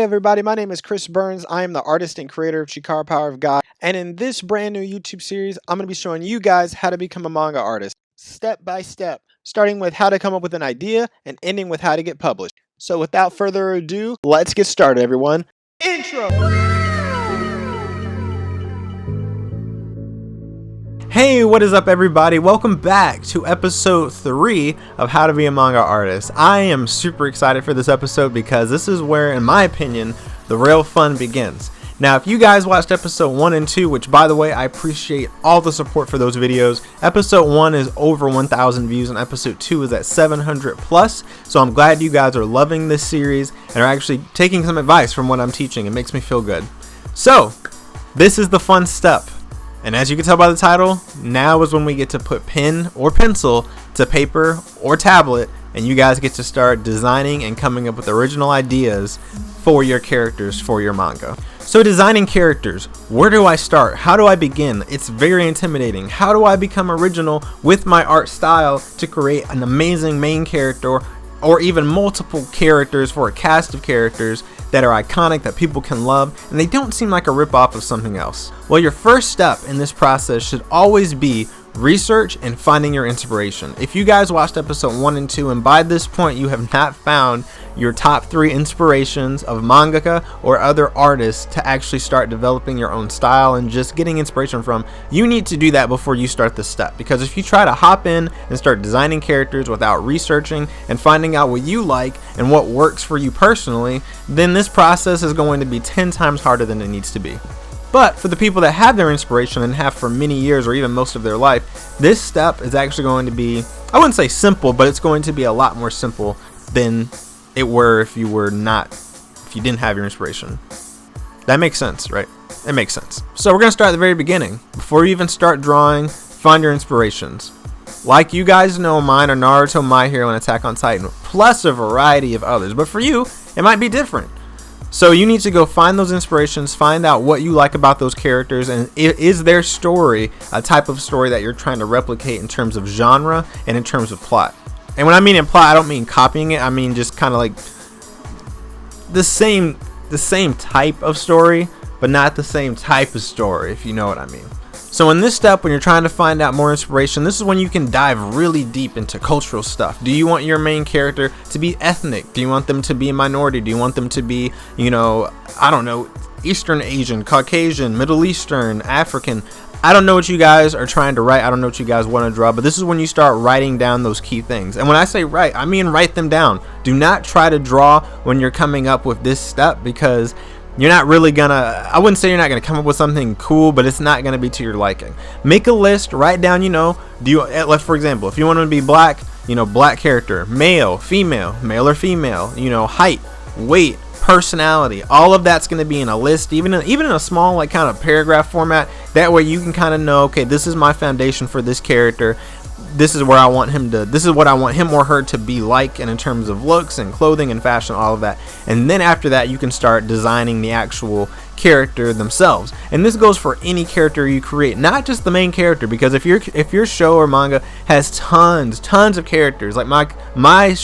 everybody, my name is Chris Burns. I am the artist and creator of Chikara Power of God. And in this brand new YouTube series, I'm going to be showing you guys how to become a manga artist, step by step, starting with how to come up with an idea and ending with how to get published. So without further ado, let's get started, everyone. Intro! Hey, what is up everybody? Welcome back to episode 3 of How to Be a Manga Artist. I am super excited for this episode because this is where, in my opinion, the real fun begins. Now, if you guys watched episode 1 and 2, which by the way, I appreciate all the support for those videos. Episode 1 is over 1,000 views and episode 2 is at 700 plus. So I'm glad you guys are loving this series and are actually taking some advice from what I'm teaching. It makes me feel good. So, this is the fun step. And as you can tell by the title, now is when we get to put pen or pencil to paper or tablet, and you guys get to start designing and coming up with original ideas for your characters for your manga. So designing characters, where do I start? How do I begin? It's very intimidating. How do I become original with my art style to create an amazing main character or even multiple characters for a cast of characters that are iconic, that people can love, and they don't seem like a rip-off of something else? Well, your first step in this process should always be research and finding your inspiration. If you guys watched episode 1 and 2 and by this point you have not found your top 3 inspirations of mangaka or other artists to actually start developing your own style and just getting inspiration from, you need to do that before you start this step. Because if you try to hop in and start designing characters without researching and finding out what you like and what works for you personally, then this process is going to be 10 times harder than it needs to be. But for the people that have their inspiration and have for many years or even most of their life, this step is actually going to be, I wouldn't say simple, but it's going to be a lot more simple than it were if you didn't have your inspiration. That makes sense, right? It makes sense. So we're going to start at the very beginning. Before you even start drawing, find your inspirations. Like you guys know, mine are Naruto, My Hero, and Attack on Titan, plus a variety of others. But for you, it might be different. So you need to go find those inspirations, find out what you like about those characters, and is their story a type of story that you're trying to replicate in terms of genre and in terms of plot. And when I mean in plot, I don't mean copying it, I mean just kind of like the same type of story, but not the same type of story, if you know what I mean. So in this step, when you're trying to find out more inspiration, this is when you can dive really deep into cultural stuff. Do you want your main character to be ethnic? Do you want them to be a minority? Do you want them to be, I don't know, Eastern Asian, Caucasian, Middle Eastern, African? I don't know what you guys are trying to write. I don't know what you guys want to draw, but this is when you start writing down those key things. And when I say write, I mean write them down. Do not try to draw when you're coming up with this step, because you're not really gonna, I wouldn't say you're not gonna come up with something cool, but it's not gonna be to your liking. Make a list, write down, for example, if you want to be black, black character, male, female, male or female, height, weight, personality, all of that's going to be in a list, even in a small like kind of paragraph format. That way you can kind of know, okay, this is my foundation for this character. This is what I want him or her to be like, and in terms of looks and clothing and fashion, all of that. And then after that, you can start designing the actual character themselves. And this goes for any character you create, not just the main character, because if your show or manga has tons of characters, like my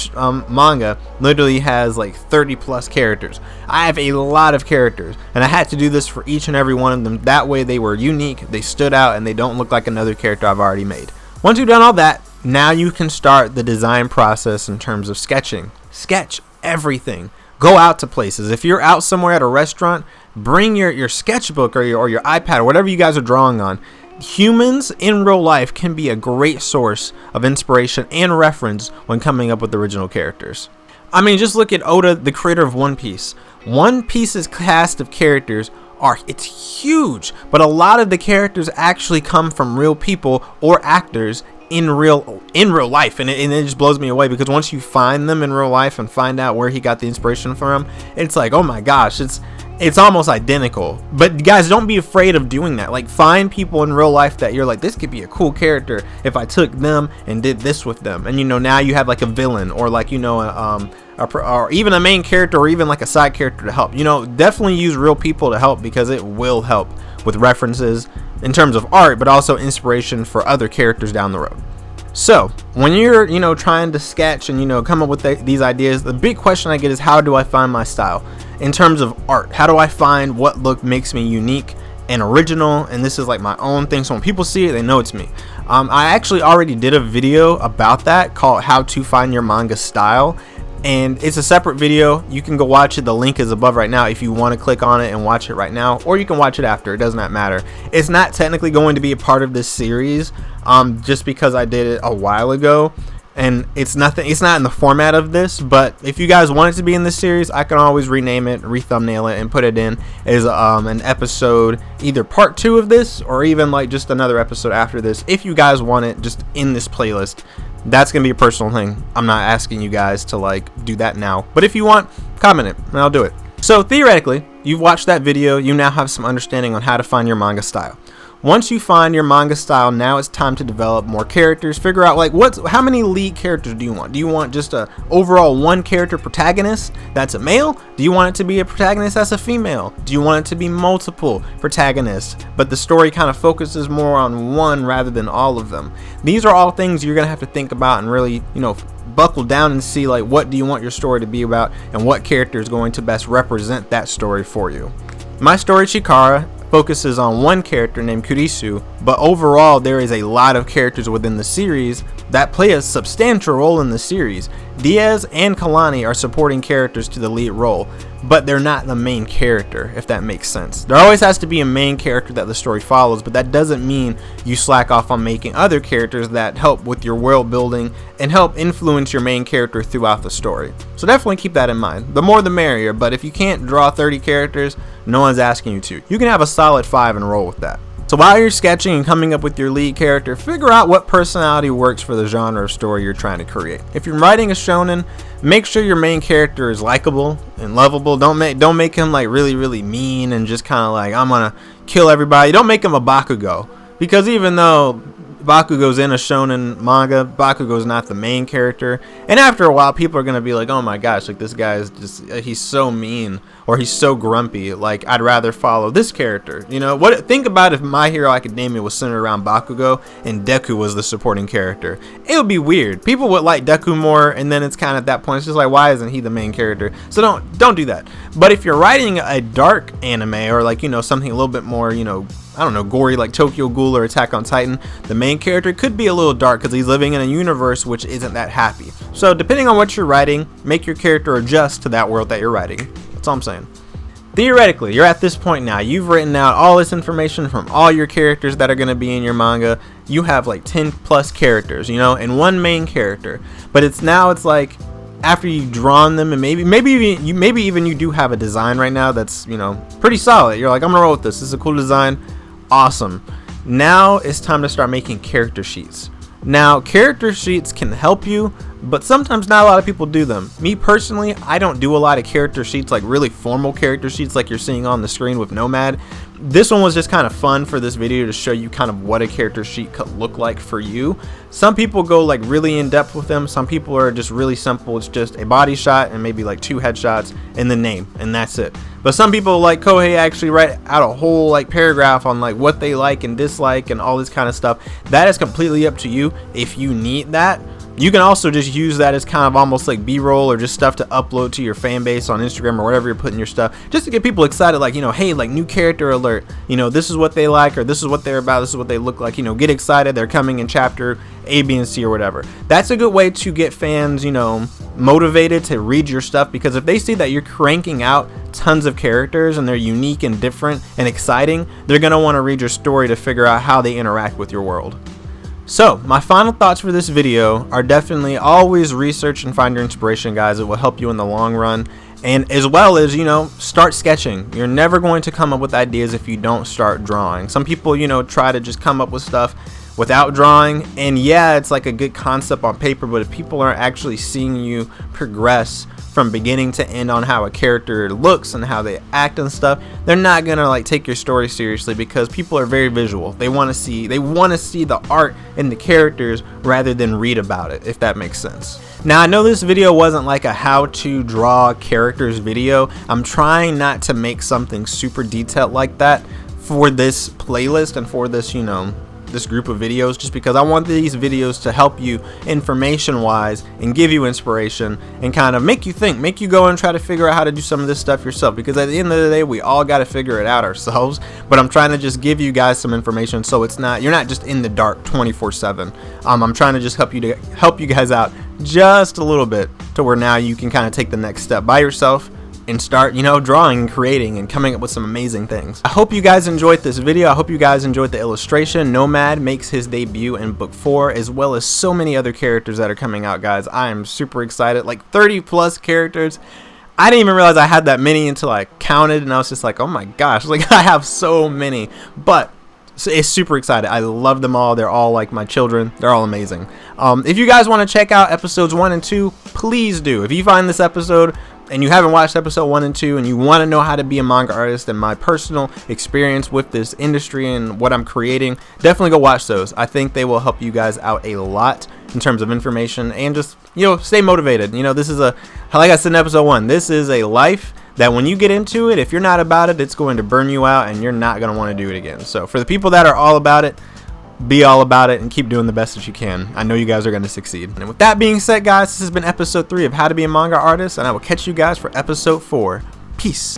manga literally has like 30 plus characters. I have a lot of characters, and I had to do this for each and every one of them. That way they were unique, they stood out, and they don't look like another character I've already made. Once you've done all that, now you can start the design process in terms of sketching. Sketch everything. Go out to places. If you're out somewhere at a restaurant, bring your sketchbook or your iPad or whatever you guys are drawing on. Humans in real life can be a great source of inspiration and reference when coming up with original characters. I mean, just look at Oda, the creator of One Piece. One Piece's cast of characters it's huge, but a lot of the characters actually come from real people or actors in real life, and it just blows me away, because once you find them in real life and find out where he got the inspiration from, it's like, oh my gosh, it's almost identical. But guys, don't be afraid of doing that. Like, find people in real life that you're like, this could be a cool character if I took them and did this with them, and now you have like a villain or like or even a main character or even like a side character to help. Definitely use real people to help, because it will help with references in terms of art, but also inspiration for other characters down the road. So when you're trying to sketch and come up with these ideas, the big question I get is, how do I find my style? in terms of art. How do I find what look makes me unique and original, and this is like my own thing, so when people see it, they know it's me. I actually already did a video about that called How to Find Your Manga Style, and it's a separate video. You can go watch it. The link is above right now if you want to click on it and watch it right now, or you can watch it after. It does not matter. It's not technically going to be a part of this series, just because I did it a while ago, and it's not in the format of this. But if you guys want it to be in this series, I can always rename it, re-thumbnail it, and put it in as an episode, either part 2 of this or even like just another episode after this, if you guys want it just in this playlist. That's gonna be a personal thing. I'm not asking you guys to like do that now, but if you want, comment it and I'll do it. So theoretically, you've watched that video, you now have some understanding on how to find your manga style. Once you find your manga style, now it's time to develop more characters. Figure out like how many lead characters do you want? Do you want just a overall one character protagonist that's a male? Do you want it to be a protagonist that's a female? Do you want it to be multiple protagonists, but the story kind of focuses more on one rather than all of them? These are all things you're gonna have to think about and really, buckle down and see like what do you want your story to be about and what character is going to best represent that story for you. My story, Chikara, focuses on one character named Kurisu, but overall there is a lot of characters within the series that play a substantial role in the series. Diaz and Kalani are supporting characters to the lead role, but they're not the main character, if that makes sense. There always has to be a main character that the story follows, but that doesn't mean you slack off on making other characters that help with your world building and help influence your main character throughout the story. So definitely keep that in mind. The more the merrier, but if you can't draw 30 characters, no one's asking you to. You can have a solid 5 and roll with that. So while you're sketching and coming up with your lead character, figure out what personality works for the genre of story you're trying to create. If you're writing a shonen, make sure your main character is likable and lovable. Don't make him like really mean and just kind of like, I'm gonna kill everybody. Don't make him a Bakugo, because even though Bakugo's in a shonen manga, Bakugo's not the main character, and after a while people are gonna be like, oh my gosh, like this guy is just he's so mean or he's so grumpy, like I'd rather follow this character. Think about if My Hero Academia was centered around Bakugo and Deku was the supporting character. It would be weird. People would like Deku more, and then it's kind of at that point it's just like, why isn't he the main character? So don't do that. But if you're writing a dark anime or like something a little bit more I don't know, gory like Tokyo Ghoul or Attack on Titan, the main character could be a little dark because he's living in a universe which isn't that happy. So depending on what you're writing, make your character adjust to that world that you're writing. That's all I'm saying. Theoretically, you're at this point now. You've written out all this information from all your characters that are going to be in your manga. You have like 10 plus characters, and one main character. But it's like after you've drawn them, and maybe even you do have a design right now that's pretty solid. You're like, I'm gonna roll with this. This is a cool design. Awesome. Now it's time to start making character sheets. Now, character sheets can help you, but sometimes not a lot of people do them. Me personally, I don't do a lot of character sheets, like really formal character sheets like you're seeing on the screen with Nomad. This one was just kind of fun for this video to show you kind of what a character sheet could look like for you. Some people go like really in depth with them. Some people are just really simple. It's just a body shot and maybe like 2 headshots and the name, and that's it. But some people like Kohei actually write out a whole like paragraph on like what they like and dislike and all this kind of stuff. That is completely up to you if you need that. You can also just use that as kind of almost like B-roll or just stuff to upload to your fan base on Instagram or whatever you're putting your stuff, just to get people excited, like, hey, like new character alert, this is what they like, or this is what they're about, this is what they look like, get excited, they're coming in chapter A, B, and C or whatever. That's a good way to get fans, motivated to read your stuff, because if they see that you're cranking out tons of characters and they're unique and different and exciting, they're going to want to read your story to figure out how they interact with your world. So my final thoughts for this video are definitely always research and find your inspiration, guys. It will help you in the long run, and as well as start sketching. You're never going to come up with ideas if you don't start drawing. Some people try to just come up with stuff without drawing, and yeah, it's like a good concept on paper, but if people aren't actually seeing you progress from beginning to end on how a character looks and how they act and stuff, they're not gonna like take your story seriously, because people are very visual. They want to see the art in the characters rather than read about it, if that makes sense. Now, I know this video wasn't like a how to draw characters video. I'm trying not to make something super detailed like that for this playlist and for this this group of videos, just because I want these videos to help you information wise and give you inspiration and kind of make you think, make you go and try to figure out how to do some of this stuff yourself, because at the end of the day we all got to figure it out ourselves. But I'm trying to just give you guys some information so you're not just in the dark 24/7. I'm trying to just help you guys out just a little bit to where now you can kind of take the next step by yourself and start, drawing and creating and coming up with some amazing things. I hope you guys enjoyed this video. I hope you guys enjoyed the illustration. Nomad makes his debut in book 4, as well as so many other characters that are coming out, guys. I am super excited. Like 30 plus characters. I didn't even realize I had that many until I counted, and I was just like, oh my gosh, like I have so many. But it's super excited. I love them all. They're all like my children. They're all amazing. If you guys want to check out episodes 1 and 2, please do. If you find this episode and you haven't watched episode 1 and 2 and you want to know how to be a manga artist and my personal experience with this industry and what I'm creating, definitely go watch those. I think they will help you guys out a lot in terms of information and just, stay motivated. This is like I said in episode 1, this is a life that when you get into it, if you're not about it, it's going to burn you out and you're not going to want to do it again. So for the people that are all about it, be all about it and keep doing the best that you can. I know you guys are going to succeed. And with that being said, guys, this has been episode 3 of How to Be a Manga Artist, and I will catch you guys for episode 4. Peace.